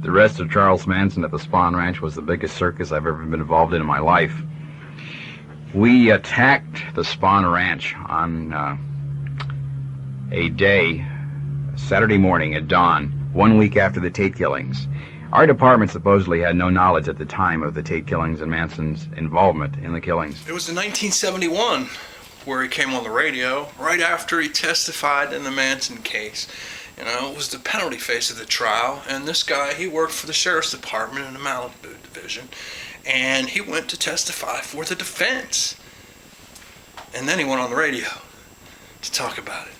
The arrest of Charles Manson at the Spahn Ranch was the biggest circus I've ever been involved in my life. We attacked the Spahn Ranch on a day, Saturday morning at dawn, 1 week after the Tate killings. Our department supposedly had no knowledge at the time of the Tate killings and Manson's involvement in the killings. It was in 1971 where he came on the radio, right after he testified in the Manson case. You know, it was the penalty phase of the trial, and this guy, he worked for the Sheriff's Department in the Malibu Division, and he went to testify for the defense. And then he went on the radio to talk about it.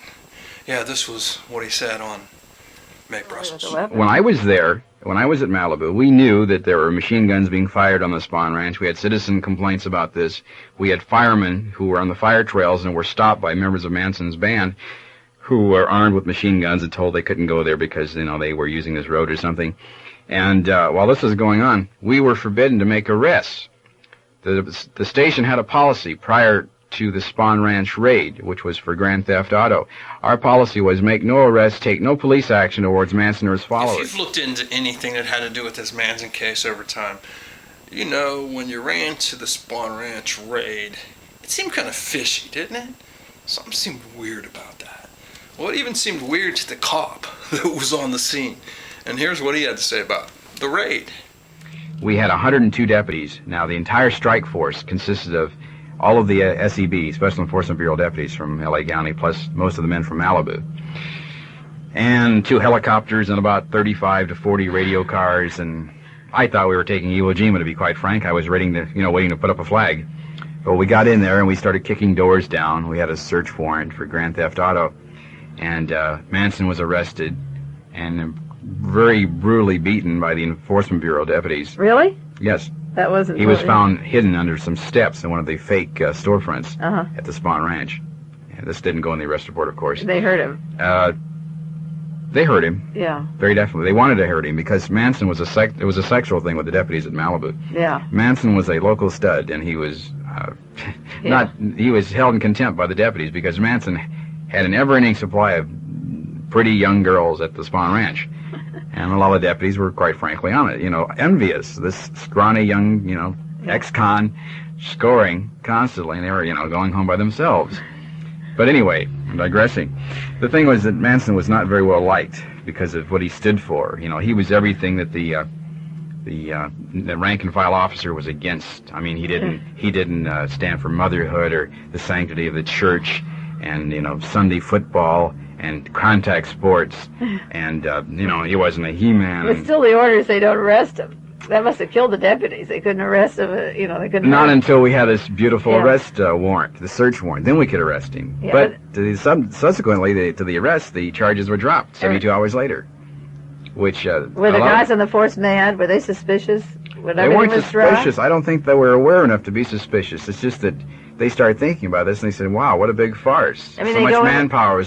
Yeah, this was what he said on May Brussels. When I was there, when I was at Malibu, we knew that there were machine guns being fired on the Spahn Ranch. We had citizen complaints about this. We had firemen who were on the fire trails and were stopped by members of Manson's band who were armed with machine guns and told they couldn't go there because, you know, they were using this road or something. And while this was going on, we were forbidden to make arrests. The station had a policy prior to the Spahn Ranch raid, which was for grand theft auto. Our policy was make no arrests, take no police action towards Manson or his followers. If you've looked into anything that had to do with this Manson case over time, you know, when you ran to the Spahn Ranch raid, it seemed kind of fishy, didn't it? Something seemed weird about that. Well, it even seemed weird to the cop that was on the scene. And here's what he had to say about the raid. We had 102 deputies. Now, the entire strike force consisted of all of the SEB, Special Enforcement Bureau deputies from L.A. County, plus most of the men from Malibu. And 2 helicopters and about 35 to 40 radio cars, and I thought we were taking Iwo Jima, to be quite frank. I was waiting to put up a flag. But we got in there and we started kicking doors down. We had a search warrant for grand theft auto. And Manson was arrested and very brutally beaten by the Enforcement Bureau deputies. Really? Yes. That wasn't. He was found hidden under some steps in one of the fake storefronts Uh-huh. at the Spahn Ranch. Yeah, this didn't go in the arrest report, of course. They hurt him. They hurt him. Yeah. Very definitely. They wanted to hurt him because Manson was it was a sexual thing with the deputies at Malibu. Yeah. Manson was a local stud, and he was he was held in contempt by the deputies because Manson had an ever-ending supply of pretty young girls at the Spahn Ranch. And a lot of the deputies were, quite frankly, on it, envious. This scrawny young, ex-con scoring constantly, and they were, going home by themselves. But anyway, I'm digressing. The thing was that Manson was not very well liked because of what he stood for. He was everything that the rank-and-file officer was against. I mean, he didn't stand for motherhood or the sanctity of the church and, Sunday football and contact sports, and, he wasn't a He-Man. But still the orders, they don't arrest him. That must have killed the deputies. They couldn't arrest him, they couldn't... Not until we had this beautiful arrest warrant, the search warrant. Then we could arrest him. Yeah, but subsequently to the arrest, the charges were dropped 72 hours later, which... were the guys on the force mad? Were they suspicious? They weren't suspicious. I don't think they were aware enough to be suspicious. It's just that they started thinking about this, and they said, wow, what a big farce. So much manpower.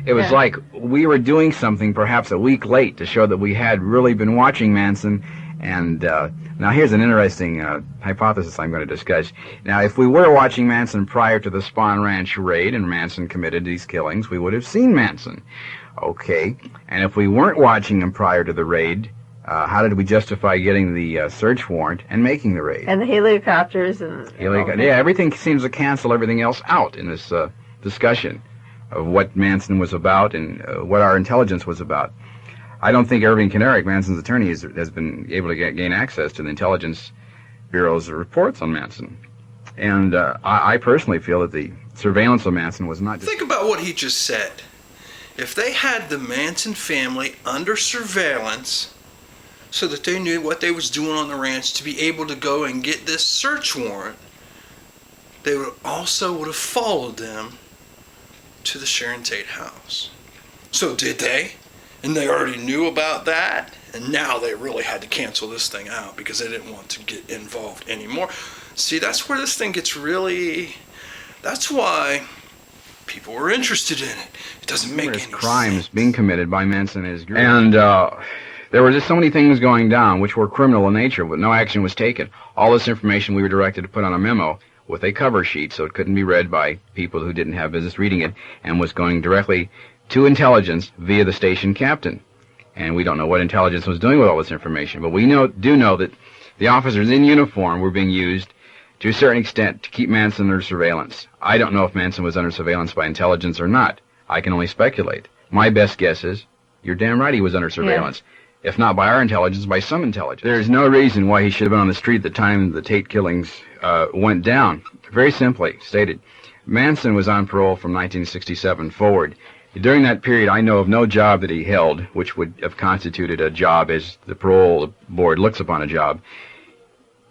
It was like we were doing something perhaps a week late to show that we had really been watching Manson. And now here's an interesting hypothesis I'm going to discuss. Now, if we were watching Manson prior to the Spahn Ranch raid and Manson committed these killings, we would have seen Manson. Okay. And if we weren't watching him prior to the raid, how did we justify getting the search warrant and making the raid? And the helicopters and... everything seems to cancel everything else out in this discussion of what Manson was about and what our intelligence was about. I don't think Irving Kinerick, Manson's attorney, has been able to gain access to the Intelligence Bureau's reports on Manson. And I personally feel that the surveillance of Manson was not just... Think about what he just said. If they had the Manson family under surveillance so that they knew what they was doing on the ranch to be able to go and get this search warrant, they would have followed them to the Sharon Tate house. So did they? And they already knew about that, and now they really had to cancel this thing out because they didn't want to get involved anymore. See, that's where this thing gets really... That's why people were interested in it. It doesn't make any sense. Crimes being committed by Manson and his group. And there were just so many things going down which were criminal in nature, but no action was taken. All this information we were directed to put on a memo with a cover sheet so it couldn't be read by people who didn't have business reading it, and was going directly to intelligence via the station captain. And we don't know what intelligence was doing with all this information. But we do know that the officers in uniform were being used to a certain extent to keep Manson under surveillance. I don't know if Manson was under surveillance by intelligence or not. I can only speculate. My best guess is, you're damn right he was under surveillance. Yeah. If not by our intelligence, by some intelligence. There's no reason why he should have been on the street at the time the Tate killings went down. Very simply stated, Manson was on parole from 1967 forward. During that period, I know of no job that he held, which would have constituted a job as the parole board looks upon a job.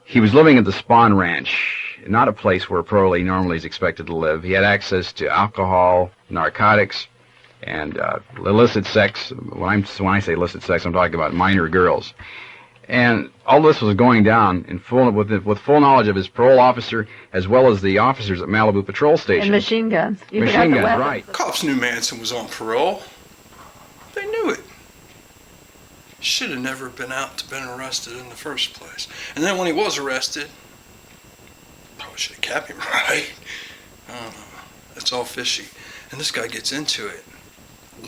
He was living at the Spahn Ranch, not a place where a parolee normally is expected to live. He had access to alcohol, narcotics, and illicit sex. When I say illicit sex, I'm talking about minor girls. And all this was going down in with full knowledge of his parole officer, as well as the officers at Malibu Patrol Station. And machine guns. Machine guns, right. Cops knew Manson was on parole. They knew it. Should have never been arrested in the first place. And then when he was arrested, probably should have kept him, right? I don't know. It's all fishy. And this guy gets into it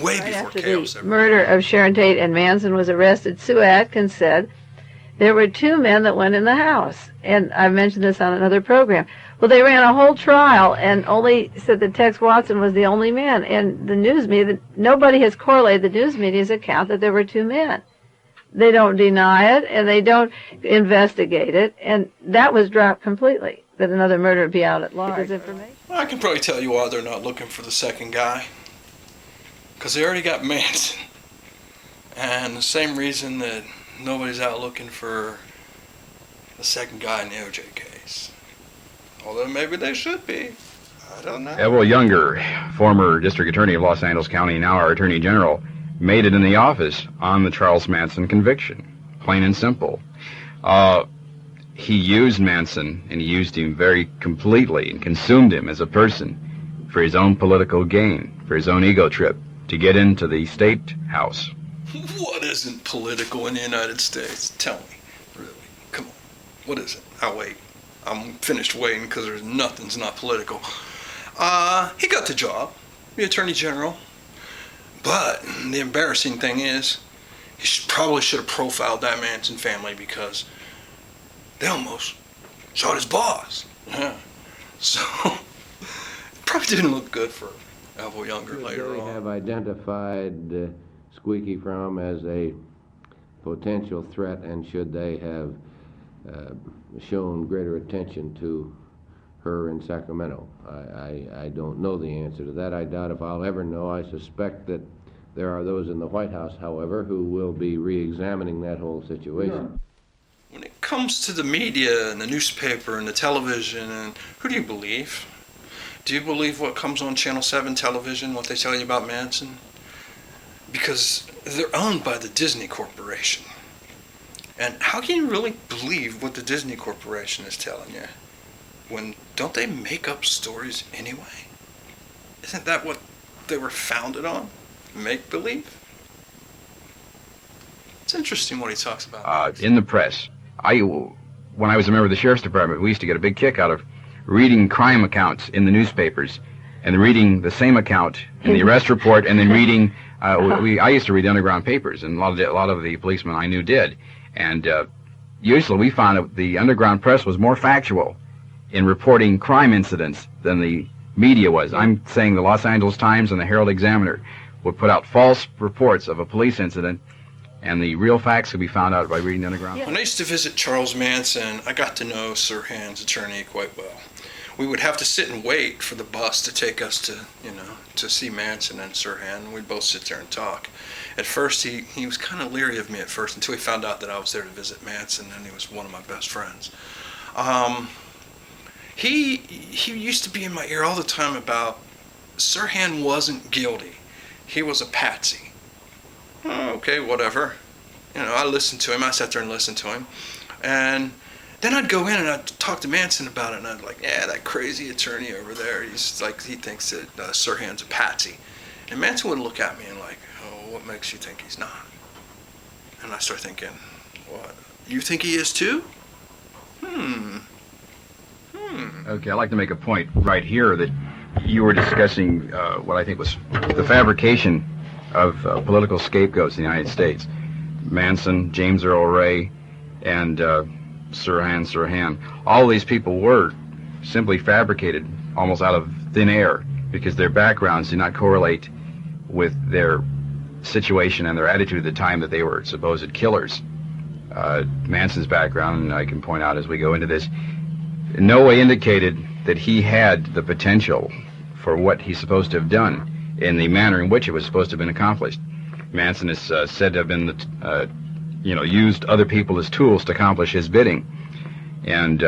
way before chaos ever. Murder of Sharon Tate and Manson was arrested. Sue Atkins said there were two men that went in the house. And I mentioned this on another program. Well, they ran a whole trial and only said that Tex Watson was the only man. And the news media, nobody has correlated the news media's account that there were two men. They don't deny it, and they don't investigate it, and that was dropped completely, that another murder would be out at large. Information. Well, I can probably tell you why they're not looking for the second guy. Because they already got Manson. And the same reason that nobody's out looking for the second guy in the OJ case. Although maybe they should be. I don't know. Evel Younger, former district attorney of Los Angeles County, now our attorney general, made it in the office on the Charles Manson conviction. Plain and simple. He used Manson, and he used him very completely and consumed him as a person for his own political gain, for his own ego trip, to get into the state house. What isn't political in the United States? Tell me. Really. Come on. What is it? I'll wait. I'm finished waiting because there's nothing's not political. He got the job, the attorney general. But the embarrassing thing is, he probably should have profiled that Manson family because they almost shot his boss. Yeah. So, it probably didn't look good for Evel Younger later on. They have identified Squeaky Fromm as a potential threat, and should they have shown greater attention to her in Sacramento? I don't know the answer to that. I doubt if I'll ever know. I suspect that there are those in the White House, however, who will be re-examining that whole situation. When it comes to the media and the newspaper and the television, and who do you believe? Do you believe what comes on Channel 7 television, what they tell you about Manson? Because they're owned by the Disney Corporation. And how can you really believe what the Disney Corporation is telling you? When don't they make up stories anyway? Isn't that what they were founded on? Make-believe? It's interesting what he talks about. In the press. When I was a member of the Sheriff's Department, we used to get a big kick out of reading crime accounts in the newspapers and reading the same account in the arrest report, and then reading, I used to read the underground papers, and a lot of the policemen I knew did. And usually we found that the underground press was more factual in reporting crime incidents than the media was. I'm saying the Los Angeles Times and the Herald Examiner would put out false reports of a police incident, and the real facts could be found out by reading the underground. When I used to visit Charles Manson, I got to know Sirhan's attorney quite well. We would have to sit and wait for the bus to take us to see Manson and Sirhan. We'd both sit there and talk. At first, he was kind of leery of me at first until he found out that I was there to visit Manson, and he was one of my best friends. He used to be in my ear all the time about Sirhan wasn't guilty. He was a patsy. Oh, okay, whatever. I listened to him. I sat there and listened to him. And then I'd go in and I'd talk to Manson about it, and I'd be like, yeah, that crazy attorney over there, he thinks that Sirhan's a patsy. And Manson would look at me and like, oh, what makes you think he's not? And I start thinking, what? You think he is too? Okay, I'd like to make a point right here that you were discussing what I think was the fabrication of political scapegoats in the United States. Manson, James Earl Ray, and Sirhan. All these people were simply fabricated almost out of thin air because their backgrounds did not correlate with their situation and their attitude at the time that they were supposed killers. Manson's background, and I can point out as we go into this, in no way indicated that he had the potential for what he's supposed to have done in the manner in which it was supposed to have been accomplished. Manson is said to have been, used other people as tools to accomplish his bidding. And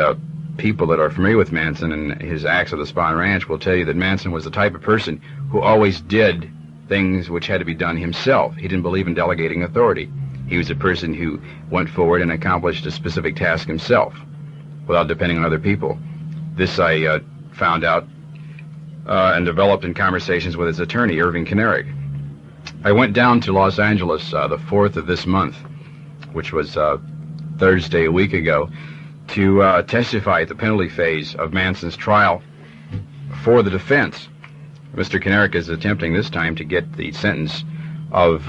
people that are familiar with Manson and his acts of the Spahn Ranch will tell you that Manson was the type of person who always did things which had to be done himself. He didn't believe in delegating authority. He was a person who went forward and accomplished a specific task himself without depending on other people. This I found out and developed in conversations with his attorney, Irving Kinnerik. I went down to Los Angeles the 4th of this month, which was Thursday a week ago, to testify at the penalty phase of Manson's trial for the defense. Mr. Kinnerik is attempting this time to get the sentence of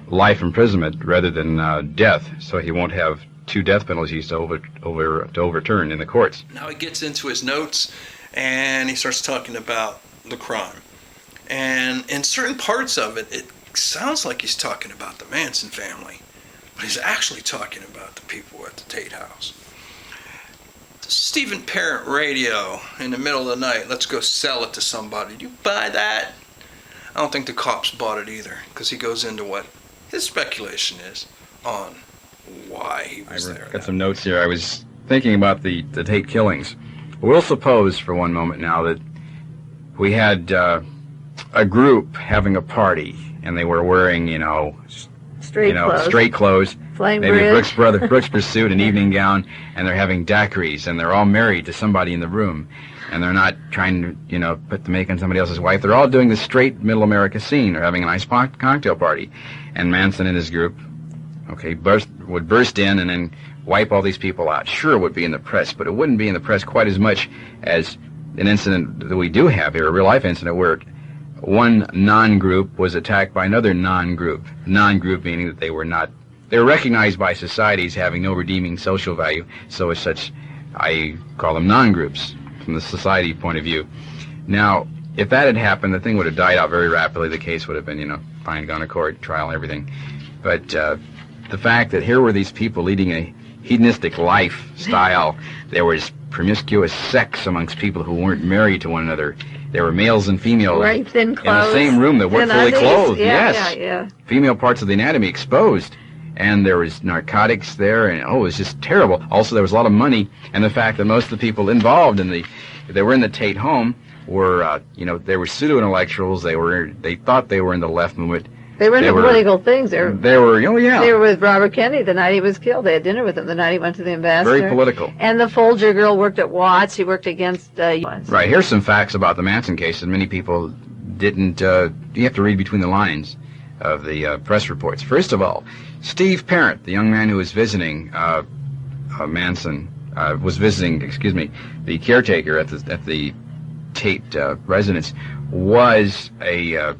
life imprisonment rather than death, so he won't have 2 death penalties to overturn in the courts. Now he gets into his notes and he starts talking about the crime. And in certain parts of it, it sounds like he's talking about the Manson family, but he's actually talking about the people at the Tate House. The Stephen Parent radio in the middle of the night, let's go sell it to somebody. Do you buy that? I don't think the cops bought it either, because he goes into what his speculation is on why he was there. Got some notes here. I was thinking about the Tate killings. We'll suppose for one moment now that we had a group having a party, and they were wearing, straight clothes, maybe Brooks Pursuit, an evening gown, and they're having daiquiris, and they're all married to somebody in the room, and they're not trying to, put the make on somebody else's wife. They're all doing the straight Middle America scene. They're having a nice cocktail party, and Manson and his group, would burst in and then wipe all these people out. Sure, it would be in the press, but it wouldn't be in the press quite as much as an incident that we do have here, a real-life incident where one non-group was attacked by another non-group. Non-group meaning that they were recognized by society as having no redeeming social value, so as such, I call them non-groups from the society point of view. Now, if that had happened, the thing would have died out very rapidly. The case would have been, fine, gone to court, trial, and everything. But the fact that here were these people leading a hedonistic lifestyle, there was promiscuous sex amongst people who weren't married to one another. There were males and females wearing thin clothes in the same room that weren't fully clothed. Yeah, yes, yeah. Female parts of the anatomy exposed, and there was narcotics there, and it was just terrible. Also, there was a lot of money, and the fact that most of the people involved they were in the Tate home were, they were pseudo-intellectuals. They thought they were in the left movement. They were into political things. They were with Robert Kennedy the night he was killed. They had dinner with him the night he went to the ambassador. Very political. And the Folger girl worked at Watts. She worked against... Right. Here's some facts about the Manson case that many people didn't... you have to read between the lines of the press reports. First of all, Steve Parent, the young man who was visiting Manson, the caretaker at the Tate residence, was a...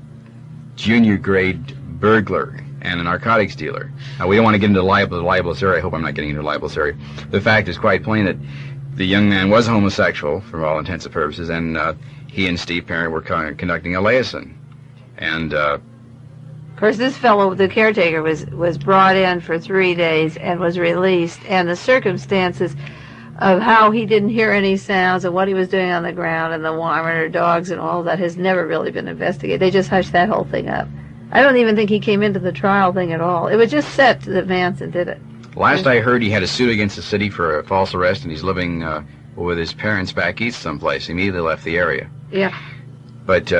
junior grade burglar and a narcotics dealer. Now, we don't want to get into the libelous area. I hope I'm not getting into the libelous area. The fact is quite plain that the young man was homosexual for all intents and purposes, and he and Steve Parent were conducting a liaison. And of course, this fellow, the caretaker, was brought in for 3 days and was released, and the circumstances of how he didn't hear any sounds and what he was doing on the ground and the Weimaraner dogs and all that has never really been investigated. They just hushed that whole thing up. I don't even think he came into the trial thing at all. It was just set that Manson did it. Last I heard, he had a suit against the city for a false arrest, and he's living with his parents back east someplace. He immediately left the area. Yeah. But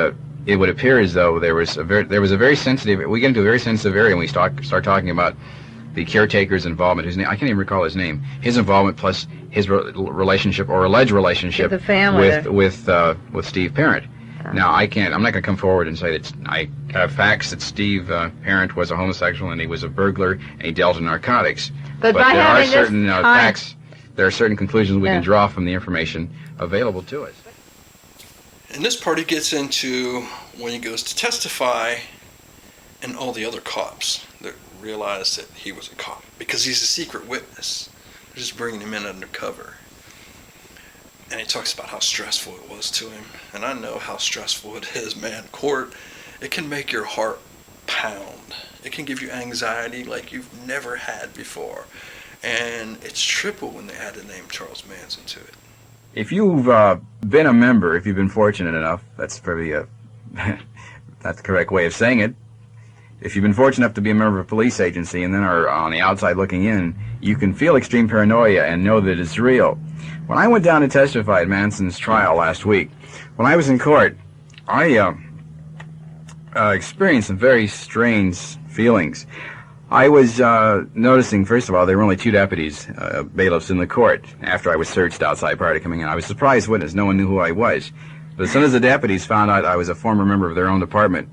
it would appear as though there was a very sensitive... We get into a very sensitive area when we start talking about the caretaker's involvement. Whose name I can't even recall his name. His involvement plus his relationship or alleged relationship with the family with Steve Parent. Now, I'm not going to come forward and say that I have facts that Steve Parent was a homosexual and he was a burglar and he dealt in narcotics. But there are certain facts, there are certain conclusions we can draw from the information available to us. And this part he gets into when he goes to testify and all the other cops that realized that he was a cop, because he's a secret witness. They're just bringing him in undercover. And he talks about how stressful it was to him. And I know how stressful it is, man. Court, it can make your heart pound. It can give you anxiety like you've never had before. And it's triple when they add the name Charles Manson to it. If you've been a member, if you've been fortunate enough, that's probably that's the correct way of saying it. If you've been fortunate enough to be a member of a police agency and then are on the outside looking in, you can feel extreme paranoia and know that it's real. When I went down to testify at Manson's trial last week, when I was in court, I experienced some very strange feelings. I was noticing, first of all, there were only 2 deputies, bailiffs in the court after I was searched outside prior to coming in. I was a surprise witness. No one knew who I was. But as soon as the deputies found out I was a former member of their own department,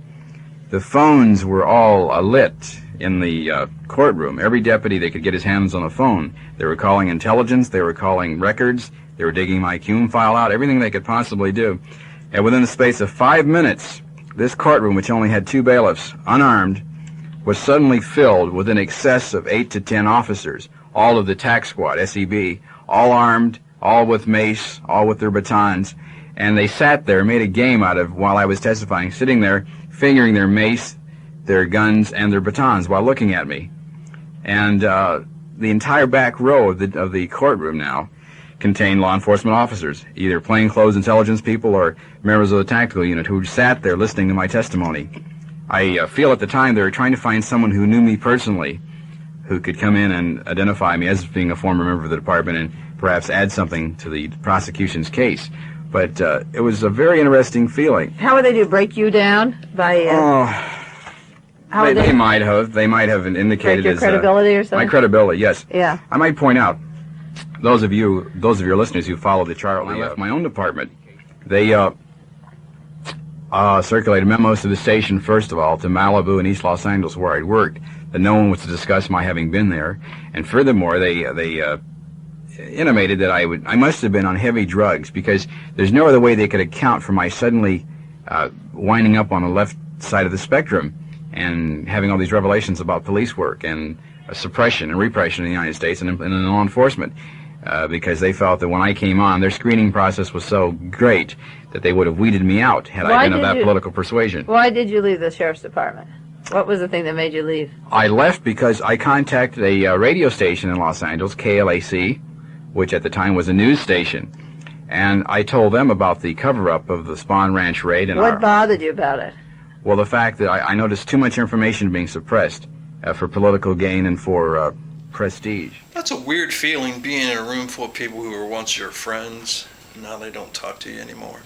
the phones were all lit in the courtroom. Every deputy that could get his hands on a phone. They were calling intelligence, they were calling records, they were digging my cume file out, everything they could possibly do. And within the space of 5 minutes, this courtroom, which only had 2 bailiffs, unarmed, was suddenly filled with an excess of 8 to 10 officers, all of the tax squad, SEB, all armed, all with mace, all with their batons. And they sat there, made a game out of, while I was testifying, sitting there, fingering their mace, their guns, and their batons while looking at me. And the entire back row of the courtroom now contained law enforcement officers, either plainclothes intelligence people or members of the tactical unit who sat there listening to my testimony. I feel at the time they were trying to find someone who knew me personally, who could come in and identify me as being a former member of the department and perhaps add something to the prosecution's case. But it was a very interesting feeling. How would they do? Break you down by? They might have. They might have indicated break your credibility or something. My credibility, yes. Yeah. I might point out, those of your listeners who follow the chart, when I left my own department, they circulated memos to the station, first of all, to Malibu and East Los Angeles, where I'd worked, that no one was to discuss my having been there. And furthermore, they intimated that I must have been on heavy drugs, because there's no other way they could account for my suddenly winding up on the left side of the spectrum and having all these revelations about police work and suppression and repression in the United States and in law enforcement, because they felt that when I came on, their screening process was so great that they would have weeded me out had I been of that political persuasion. Why did you leave the sheriff's department? What was the thing that made you leave? I left because I contacted a radio station in Los Angeles, KLAC, which at the time was a news station, and I told them about the cover-up of the Spahn Ranch raid. And what bothered you about it? Well, the fact that I noticed too much information being suppressed for political gain and for prestige. That's a weird feeling, being in a room full of people who were once your friends, and now they don't talk to you anymore.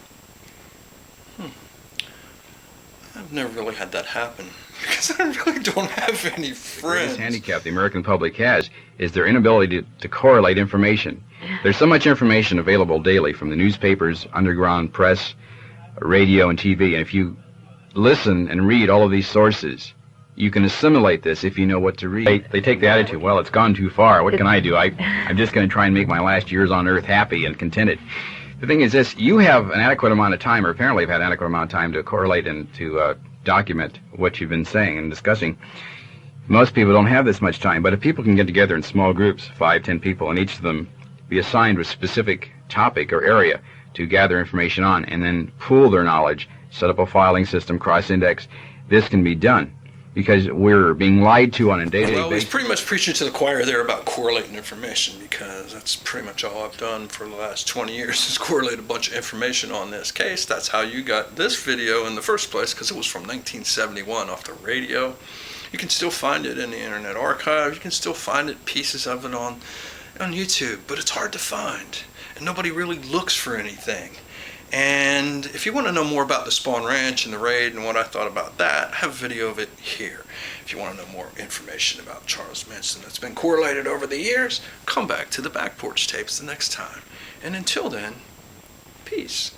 I've never really had that happen, because I really don't have any friends. The handicap the American public has is their inability to correlate information. There's so much information available daily from the newspapers, underground press, radio, and TV, and if you listen and read all of these sources, you can assimilate this if you know what to read. They take the attitude, well, it's gone too far. What can I do? I'm just going to try and make my last years on Earth happy and contented. The thing is this, you have an adequate amount of time, or apparently have had an adequate amount of time to correlate and to document what you've been saying and discussing. Most people don't have this much time, but if people can get together in small groups, 5, 10 people, and each of them be assigned a specific topic or area to gather information on, and then pool their knowledge, set up a filing system, cross-index, this can be done. Because we're being lied to on a day-to-day basis. Well, he's pretty much preaching to the choir there about correlating information, because that's pretty much all I've done for the last 20 years is correlate a bunch of information on this case. That's how you got this video in the first place, because it was from 1971 off the radio. You can still find it in the Internet Archive. You can still find it, pieces of it on YouTube, but it's hard to find, and nobody really looks for anything. And if you want to know more about the Spahn Ranch and the raid and what I thought about that, I have a video of it here. If you want to know more information about Charles Manson that's been correlated over the years, come back to the Back Porch Tapes the next time. And until then, peace.